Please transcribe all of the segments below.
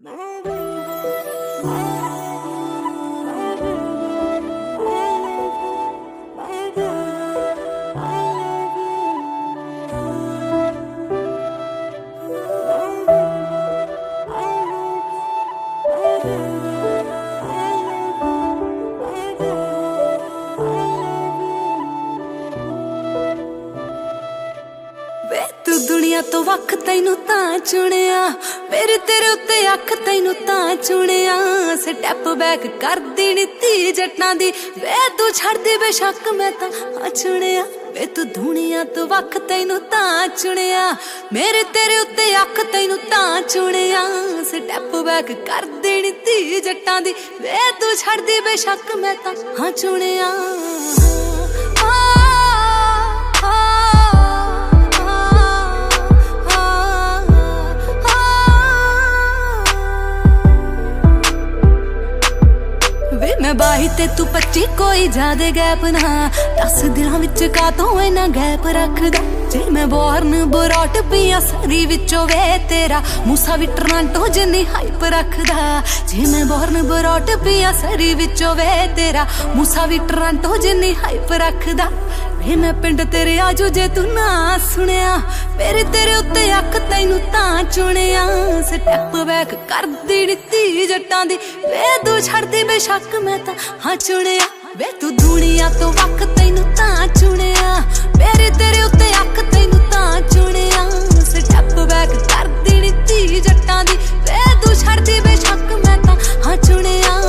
तू दुनिया तो वख तैनू तां चुनिया, मेरी तेरे उत्ते अख तैनू तां चुनिया। स्टैप बैक कर देनी धी जट्टां दी, वे तू छड़ दे बेशक मैं तां हाँ चुनिया। वे तू दुनिया तो वख तैनू तां चुनिया, मेरे तेरे उत्ते अख तैनू तां चुनिया। स्टैप बैक कर देनी धी जट्टां दी, वे तू छड़ दे बेशक मैं तां हाँ चुनिया। मैं 22 ते तू 25 कोई ज्यादा गैप ना, 10 दिनां विच का तो इना गैप रखदा। जे मैं बॉर्न बोराट पिया सरी विचों वे तेरा मूसा भी टोरंटो जिन्नी हाइप रखदा। जे मैं बॉर्न बोराट पिया सरी विचों वे तेरा मूसा भी टोरंटो जिन्नी हाइप रखदा। वे मैं पिंड तेरे आजू जे तू ना सुनिया, मेरे तेरे उत्ते अख तैनू तां चुनिया। स्टैप बैक कर देनी धी जट्टां दी, वे तू छड़ दे बेशक मैं तां हाँ चुनिया। वे तू दुनिया तो वख तैनू तां चुनिया, मेरे तेरे उत्ते अख तैनू तां चुनिया। स्टैप बैक कर देनी धी जट्टां दी, वे तू छड़ दे बेशक मैं तां हाँ चुनिया।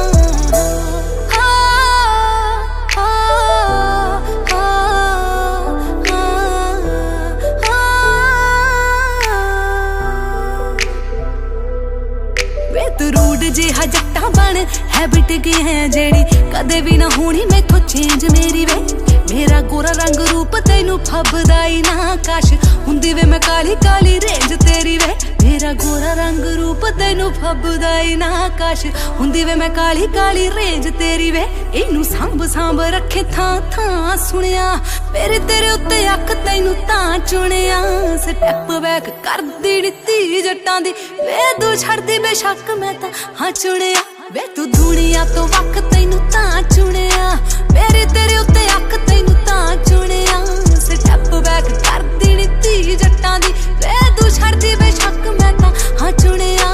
तू रूड जिहा जट्टा बन हैबिट की है जेड़ी कदे भी ना होनी मैथों चेंज मेरी वे। मेरा गोरा रंग रूप तैनू फबदा ही ना काश हुंदी वे मैं काली काली रेंज तेरी वे। मेरा गोरा रंग रूप तैनू फबदा ही ना काश हुंदी वे मैं काली काली रेंज तेरी वे। इनू सांभ सांभ रखे थां थां सुनिया, मेरे तेरे उत्ते अख तैनू तां चुनिया। स्टैप बैक कर देनी धी जट्टां दी, वे तू छड़ दे बेशक मैं तां हाँ चुनिया। वे तू दुनिया तो वख तैनू तां चुनिया, मेरे तेरे उत्ते अख तैनू तां चुनिया। स्टैप बैक कर देनी धी जट्टां दी, वे तू छड़ दे बेशक मैं तां हाँ चुनिया।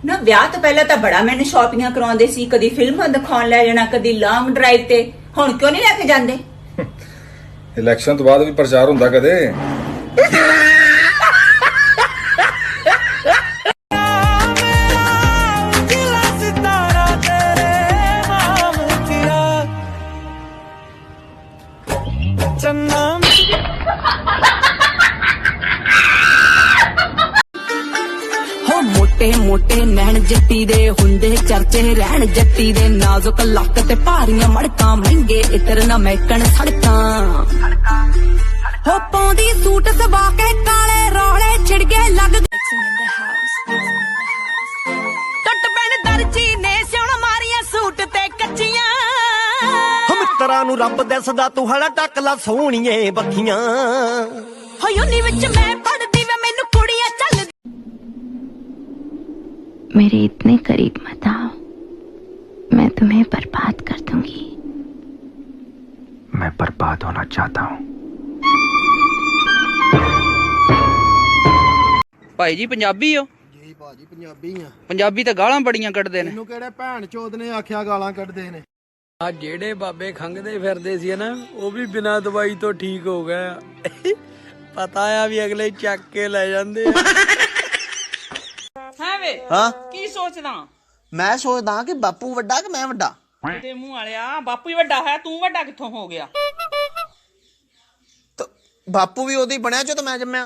ना ਵਿਆਹ ਤੋਂ ਪਹਿਲਾਂ ਤਾਂ ਬੜਾ ਮੈਨੂੰ ਸ਼ਾਪਿੰਗਾਂ ਕਰਾਉਂਦੇ ਸੀ, ਕਦੀ ਫਿਲਮਾਂ ਦਿਖਾਉਣ ਲੈ ਜਾਣਾ, ਕਦੀ ਲੌਂਗ ਡਰਾਈਵ ਤੇ। ਹੁਣ ਕਿਉਂ ਨਹੀਂ ਲੈ ਕੇ ਜਾਂਦੇ? ਇਲੈਕਸ਼ਨ ਤੋਂ ਬਾਅਦ ਵੀ ਪ੍ਰਚਾਰ ਹੁੰਦਾ ਕਦੇ? मोटे मोटे नैन जट्टी दे हुंदे चर्चे रहन जट्टी दे, नाजुक लक ते भारियां मड़कां महंगे इतर ना महकन सड़कां। हो पौंदी सूट सवा के काले रोले छिड़गे लग टट पैन दर्जी ने सिउण मारियां सूट ते कच्चियां। हम मित्तरां नूं रब दसदा तू हला टकला सोहणीए बखियां। हो यूनी विच मैं पढ़दी वे मैनू कुड़ियां चल। मेरे इतने करीब मत आओ, मैं तुम्हें बर्बाद कर दूंगी। मैं बर्बाद होना चाहता हूँ। भाई जी पंजाबी हो? जी भाजी पंजाबी आ। पंजाबी तो गालां बड़ियां कढ़दे ने। तैनू किहड़े भैन चोद ने आख्या गालां कढ़दे ने? आ जेड़े बाबे खंघदे फिरदे सी ना, वो भी बिना दवाई तो ठीक हो गए। पता है भी अगले चक के ले जांदे है वे हाँ की सोचदा? मैं सोचदा कि बापू वड्डा कि मैं वड्डा। ते मुंह वालिया बापू ही वड्डा है, तू वड्डा कित्थों हो गया? तो बापू भी ओदी बनया जो तो मैं जम्मया।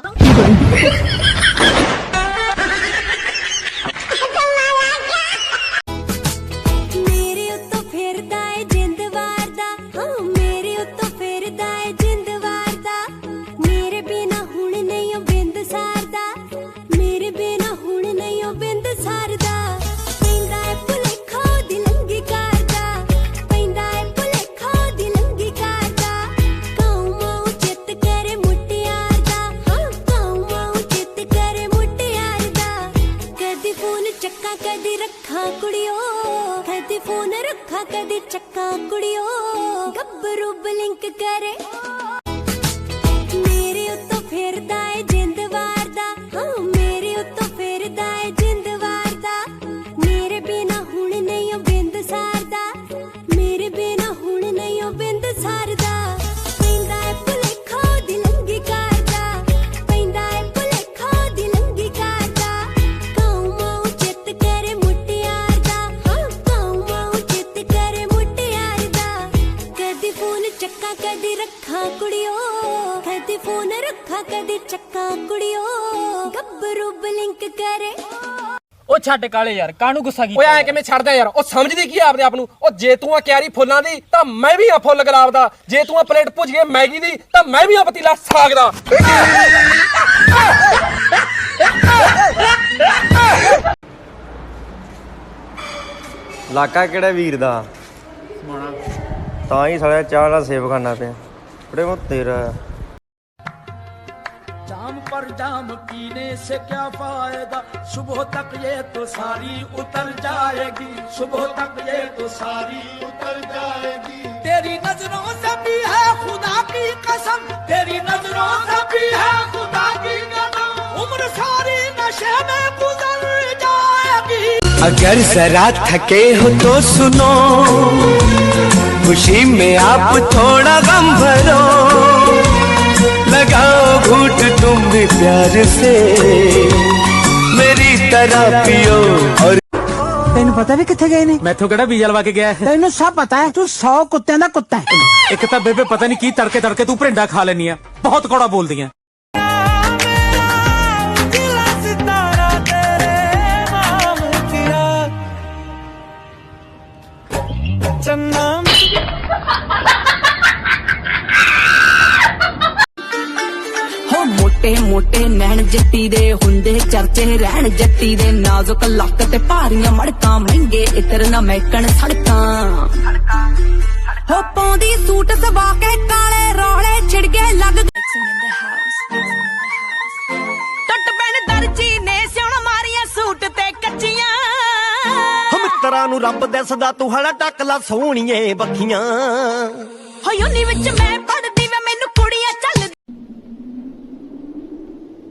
मेरे बिना हुण नहीं बिंद सारदा, मेरे ਰੱਖਾ ਕਦੀ ਚੱਕਾ ਕੁੜਿਓ ਗੱਭਰੂ ਬਲਿੰਕ ਕਰੇ ਮੇਰੇ ਉੱਤੋਂ ਫਿਰਦਾ ਏ ਜਿੰਦ ਵਾਰਦਾ ਹਾਂ ਮੇਰੇ ਉੱਤੋਂ ਫਿਰਦਾ ਏ ਜਿੰਦ ਵਾਰਦਾ ਮੇਰੇ ਬਿਨਾ ਹੁਣ ਨਹੀਂ ਉਹ ਬਿੰਦ ਸਾਰਦਾ ਮੇਰੇ ਬਿਨਾ ਹੁਣ ਨਹੀਂ ਉਹ ਬਿੰਦ ਸਾਰਦਾ ਪੈਂਦਾ ਏ ਭੁਲੇਖਾ ਦੀ ਲੰਗੀ ਕਰਦਾ ਪੈਂਦਾ ਏ ਭੁਲੇਖਾ ਦੀ ਲੰਗੀ ਕਰਦਾ ਕਾਉ ਮਾਉ ਚਿੱਤ ਕਰੇ ਮੁਟਿਆਰ ਦਾ ਹਾਂ ਕਾਉ ਮਾਉ ਚਿੱਤ ਕਰੇ ਮੁਟਿਆਰ ਦਾ ਕਦੀ ਫੋਨ ਚੱਕਾ ਕਦੀ ਰੱਖਾਂ ਕੁੜਿਓ ਕਦੀ ਫੋਨ ਰੱਖਾਂ ਕਦੀ ਚੱਕਾ ਕੁੜਿਓ ਗੱਭਰੂ ਬਲਿੰਕ ਕਰੇ ਉਹ ਛੱਡ ਕਾਲੇ ਯਾਰ ਕਾਹਨੂੰ ਗੁੱਸਾ ਕੀਤਾ ਓਏ ਐ ਕਿਵੇਂ ਛੱਡਦਾ ਯਾਰ ਉਹ ਸਮਝਦੀ ਕੀ ਆਪਦੇ ਆਪ ਨੂੰ ਉਹ ਜੇ ਤੂੰ ਆ ਕਿਆਰੀ ਫੁੱਲਾਂ ਦੀ ਤਾਂ ਮੈਂ ਵੀ ਆ ਫੁੱਲ ਗੁਲਾਬ ਦਾ ਜੇ ਤੂੰ ਆ ਪਲੇਟ ਭੁੱਜ ਗਏ ਮੈਗੀ ਦੀ ਤਾਂ ਮੈਂ ਵੀ ਆ ਪਤੀਲਾ ਸਾਗ ਦਾ ਲਾਕਾ ਕਿਹੜਾ ਵੀਰ ਦਾ ਸਮਾਣਾ ਤਾਂ ਹੀ ਸਾਲਿਆ ਚਾਹ ਨਾਲ ਸੇਬ ਖਾਣਾ ਪਿਆ ਬੜੇ ਉਹ ਤੇਰਾ जाम पर जाम पीने से क्या फायदा सुबह तक ये तो सारी उतर जाएगी सुबह तक ये तो सारी उतर जाएगी तेरी नजरों से भी है खुदा की कसम तेरी नजरों से भी है खुदा की कसम उम्र सारी नशे में गुजर जाएगी अगर जरा थके हो तो सुनो खुशी में आप थोड़ा गम भरो लगाओ घूट तुम भी प्यार से मेरी तरह पियो और ਤੈਨੂੰ ਪਤਾ ਵੀ ਕਿੱਥੇ ਗਏ ਨੇ ਮੈਥੋਂ ਕਿਹੜਾ ਵੀਜ਼ਾ ਲਵਾ ਕੇ ਗਿਆ ਤੈਨੂੰ ਸਭ ਪਤਾ ਹੈ ਤੂੰ 100 ਕੁੱਤਿਆਂ ਦਾ ਕੁੱਤਾ ਹੈ ਇੱਕ ਤਾਂ ਬੇਬੇ ਪਤਾ ਨਹੀਂ ਕੀ ਤੜਕੇ ਤੜਕੇ ਤੂੰ ਭਰਿੰਡਾ ਖਾ ਲੈਨੀ ਆ ਬਹੁਤ ਕੌੜਾ ਬੋਲਦੀ ਆ ਮੋਟੇ ਮੋਟੇ ਨੈਣ ਜੱਟੀ ਦੇ ਹੁੰਦੇ ਚਰਚੇ ਰਹਿਣ ਜੱਟੀ ਦੇ ਨਾਜ਼ੁਕ ਲੱਕ ਤੇ ਭਾਰੀਆਂ ਮੜਕਾਂ ਮਹਿੰਗੇ ਇਤਰ ਨਾ ਮਹਿਕਣ ਸੜਕਾਂ ਹੋ ਪਾਉਂਦੀ ਸੂਟ ਸਵਾ ਕੇ ਕਾਲੇ ਰੋਲੇ ਛਿੜਗੇ ਲੱਗ ਟੱਟ ਪੈਣ ਦਰਜੀ ਨੇ ਸਿਉਣ ਮਾਰੀਆਂ ਸੂਟ ਤੇ ਕੱਚੀਆਂ ਮਿੱਤਰਾਂ ਨੂੰ ਰੱਬ ਦਿਸਦਾ ਤੂੰ ਹਲਾ ਟੱਕ ਲਾ ਸੋਹਣੀਏ ਬੱਖੀਆਂ ਹੋ ਯੂਨੀ ਵਿੱਚ ਮੈਂ ਪੜਦੀ ਵੇ ਮੈਨੂੰ ਕੁੜੀਆਂ ਚੱਲ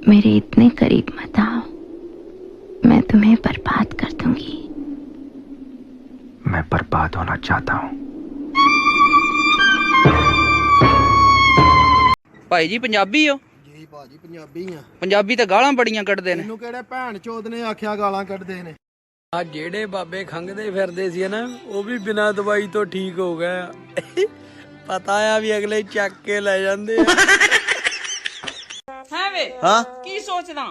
मेरे इतने करीब मत आओ मैं तुम्हें बर्बाद कर दूंगी मैं बर्बाद होना चाहता हूँ ਭਾਈ ਜੀ ਪੰਜਾਬੀ ਹੋ ਜੀ ਭਾਜੀ ਪੰਜਾਬੀ ਆ ਪੰਜਾਬੀ ਤਾਂ ਗਾਲਾਂ ਬੜੀਆਂ ਕੱਢਦੇ ਨੇ ਤੈਨੂੰ ਕਿਹੜੇ ਭੈਣ ਚੋਦ ਨੇ ਆਖਿਆ ਗਾਲਾਂ ਕੱਢਦੇ ਨੇ ਆ ਜਿਹੜੇ ਬਾਬੇ ਖੰਗਦੇ ਫਿਰਦੇ ਸੀ ਨਾ ਉਹ ਵੀ ਬਿਨਾਂ ਦਵਾਈ ਤੋਂ ਠੀਕ ਹੋ ਗਏ ਪਤਾ ਆ ਵੀ ਅਗਲੇ ਚੱਕ ਕੇ ਲੈ ਜਾਂਦੇ ਆ ਹੈ ਵੇ ਹਾਂ ਕੀ ਸੋਚਦਾ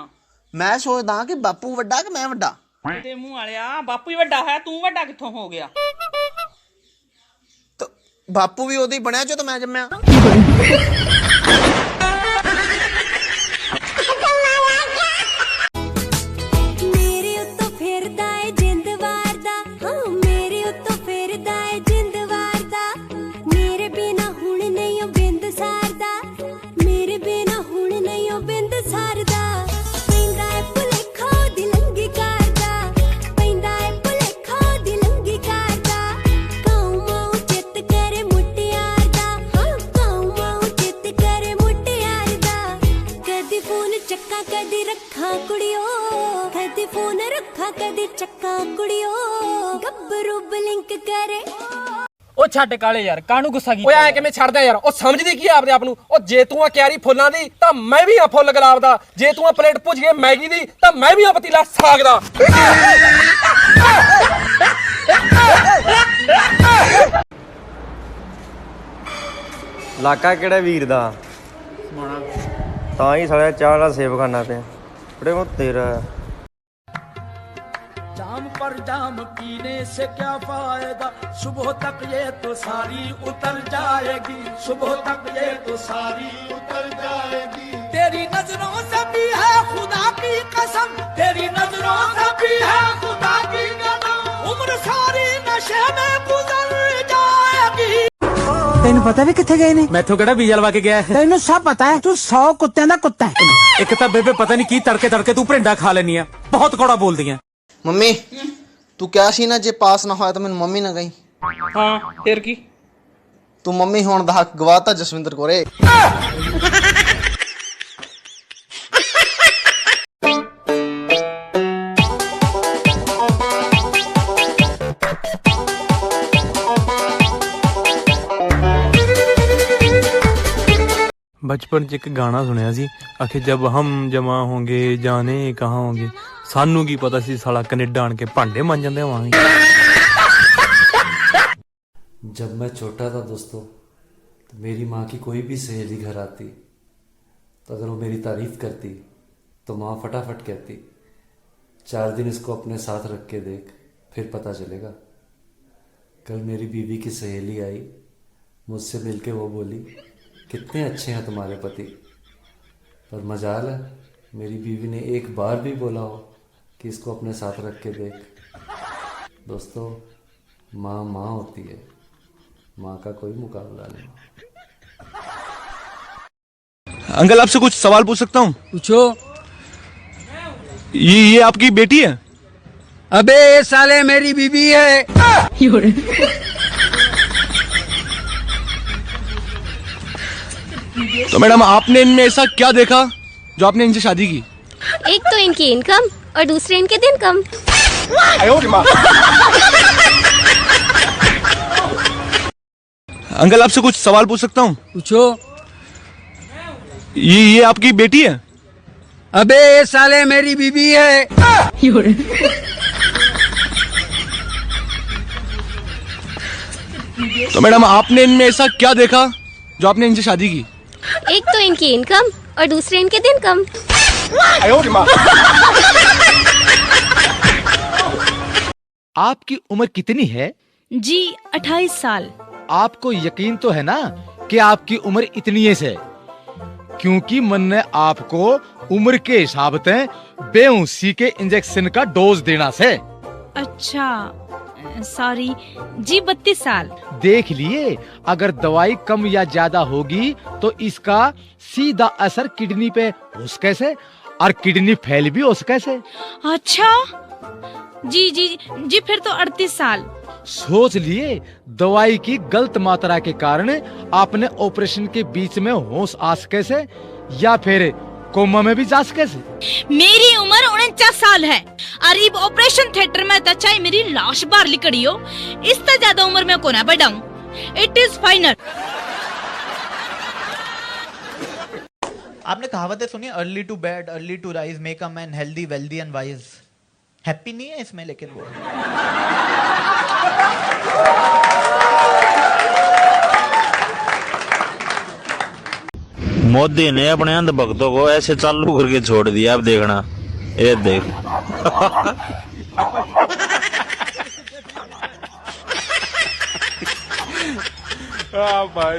ਮੈਂ ਸੋਚਦਾ ਕਿ ਬਾਪੂ ਵੱਡਾ ਕਿ ਮੈਂ ਵੱਡਾ ਤੇ ਮੂੰਹ ਵਾਲਿਆ ਬਾਪੂ ਹੀ ਵੱਡਾ ਹੈ ਤੂੰ ਵੱਡਾ ਕਿੱਥੋਂ ਹੋ ਗਿਆ ਬਾਪੂ ਵੀ ਉਹਦੇ ਹੀ ਬਣਿਆ ਜਦੋਂ ਮੈਂ ਜੰਮਿਆ ਮੇਰੇ ਉੱਤੋਂ ਫਿਰਦਾ ਏ ਜਿੰਦ ਵਾਰਦਾ ਹਾਂ ਮੇਰੇ ਉੱਤੋਂ ਫਿਰਦਾ ਏ ਜਿੰਦ ਵਾਰਦਾ ਮੇਰੇ ਬਿਨਾ ਹੁਣ ਨਹੀਂ ਉਹ ਬਿੰਦ ਸਾਰਦਾ ਮੇਰੇ ਬਿਨਾ ਹੁਣ ਨਹੀਂ ਉਹ ਬਿੰਦ ਸਾਰਦਾ ਪੈਂਦਾ ਏ ਭੁਲੇਖਾ ਦੀ ਲੰਗੀ ਕਰਦਾ ਪੈਂਦਾ ਏ ਭੁਲੇਖਾ ਦੀ ਲੰਗੀ ਕਰਦਾ ਕਾਉ ਮਾਉ ਚਿੱਤ ਕਰੇ ਮੁਟਿਆਰ ਦਾ ਹਾਂ ਕਾਉ ਮਾਉ ਚਿੱਤ ਕਰੇ ਮੁਟਿਆਰ ਦਾ ਕਦੀ ਫੋਨ ਚੱਕਾ ਕਦੀ ਰੱਖਾਂ ਕੁੜਿਓ ਕਦੀ ਫੋਨ ਰੱਖਾਂ ਕਦੀ ਚੱਕਾ ਕੁੜਿਓ ਗੱਭਰੂ ਬਲਿੰਕ ਕਰੇ ਉਹ ਛੱਡ ਕਾਲੇ ਯਾਰ ਕਾਹਨੂੰ ਗੁੱਸਾ ਕੀਤਾ ਓਏ ਐ ਕਿਵੇਂ ਛੱਡਦਾ ਯਾਰ ਉਹ ਸਮਝਦੀ ਕੀ ਆਪਦੇ ਆਪ ਨੂੰ ਉਹ ਜੇ ਤੂੰ ਆ ਕਿਆਰੀ ਫੁੱਲਾਂ ਦੀ ਤਾਂ ਮੈਂ ਵੀ ਆ ਫੁੱਲ ਗੁਲਾਬ ਦਾ ਜੇ ਤੂੰ ਆ ਪਲੇਟ ਭੁੱਜ ਗਏ ਮੈਗੀ ਦੀ ਤਾਂ ਮੈਂ ਵੀ ਆ ਪਤੀਲਾ ਸਾਗ ਦਾ ਲਾਕਾ ਕਿਹੜਾ ਵੀਰ ਦਾ ਸਮਾਣਾ ਤਾਂ ਹੀ ਸਾਲਿਆ ਚਾਹ ਨਾਲ ਸੇਬ ਖਾਣਾ ਪਿਆ ਬੜੇ ਉਹ ਤੇਰਾ जाम पर जाम पीने से क्या फायदा सुबह तक ये तो सारी उतर जाएगी सुबह तक ये तो सारी उतर जाएगी तेरी नजरों से भी है खुदा की कसम तेरी नजरों से भी है खुदा की कसम उम्र सारी नशे में गुजर जाएगी ਤੈਨੂੰ ਪਤਾ ਵੀ ਕਿੱਥੇ ਗਏ ਨੇ ਮੈਥੋਂ ਕਿਹੜਾ ਵੀਜ਼ਾ ਲਵਾ ਕੇ ਗਿਆ ਤੈਨੂੰ ਸਭ ਪਤਾ ਹੈ ਤੂੰ 100 ਕੁੱਤਿਆਂ ਦਾ ਕੁੱਤਾ ਹੈ ਇੱਕ ਤਾਂ ਬੇਬੇ ਪਤਾ ਨਹੀਂ ਕੀ ਤੜਕੇ ਤੜਕੇ ਤੂੰ ਭਰਿੰਡਾ ਖਾ ਲੈਨੀ ਆ ਬਹੁਤ ਕੌੜਾ ਬੋਲਦੀ ਆ ਮੰਮੀ ਤੂੰ ਕਿਹਾ ਸੀ ਨਾ ਜੇ ਪਾਸ ਨਾ ਹੋਇਆ ਤਾਂ ਮੈਨੂੰ ਮੰਮੀ ਨਾ ਕਹੀਂ ਹਾਂ ਫਿਰ ਕੀ ਤੂੰ ਮੰਮੀ ਹੋਣ ਦਾ ਹੱਕ ਗਵਾਤਾ ਜਸਵਿੰਦਰ ਕੋਰੇ। बचपन च एक गाना सुनिया सी आखिर जब हम जमा होंगे जाने कहाँ होंगे सानू की पता सी साला कनेडा आन के भांडे मांजन दे वहां। जब मैं छोटा था दोस्तों तो मेरी माँ की कोई भी सहेली घर आती तो अगर वो मेरी तारीफ करती तो माँ फटाफट कहती 4 दिन इसको अपने साथ रख के देख फिर पता चलेगा। कल मेरी बीवी की सहेली आई मुझसे मिलके वो बोली कितने अच्छे हैं तुम्हारे पति, पर मजाल है मेरी बीवी ने एक बार भी बोला हो कि इसको अपने साथ रख के देख। दोस्तों माँ माँ होती है, माँ का कोई मुकाबला नहीं। अंकल आपसे कुछ सवाल पूछ सकता हूँ? पूछो। ये आपकी बेटी है? अबे साले मेरी बीबी है। तो मैडम आपने इनमें ऐसा क्या देखा जो आपने इनसे शादी की? एक तो इनकी इनकम और दूसरे इनके दिन कम। अंकल आपसे कुछ सवाल पूछ सकता हूँ? पूछो। ये आपकी बेटी है? अबे साले मेरी बीबी है। तो मैडम आपने इनमें ऐसा क्या देखा जो आपने इनसे शादी की? एक तो इनकी इनकम और दूसरे इनके दिन कम। आपकी उम्र कितनी है? जी 28 साल। आपको यकीन तो है ना कि आपकी उम्र इतनी है से, क्योंकि मन ने आपको उम्र के हिसाब से बेहोशी के इंजेक्शन का डोज देना से। अच्छा सॉरी जी 32 साल। देख लिए, अगर दवाई कम या ज्यादा होगी तो इसका सीधा असर किडनी पे हो सके से और किडनी फेल भी हो सके से। अच्छा जी जी जी फिर तो 38 साल। सोच लिए, दवाई की गलत मात्रा के कारण आपने ऑपरेशन के बीच में होश आ सके से या फिर कोमा में भी जा सके से। मेरी उम्र 49 साल है और इब ऑपरेशन थिएटर में तो चाहे मेरी लाश बाहर निकली हो, इससे ज्यादा उम्र में को ना बढ़ाऊं। It is final. आपने कहावतें सुनी, early to bed early to rise make a man healthy wealthy and wise. Happy नहीं है इसमें, लेकिन वो मोदी ने अपने अंधभक्तों को ऐसे चालू करके छोड़ दिया। अब देखना, ये देख। भाई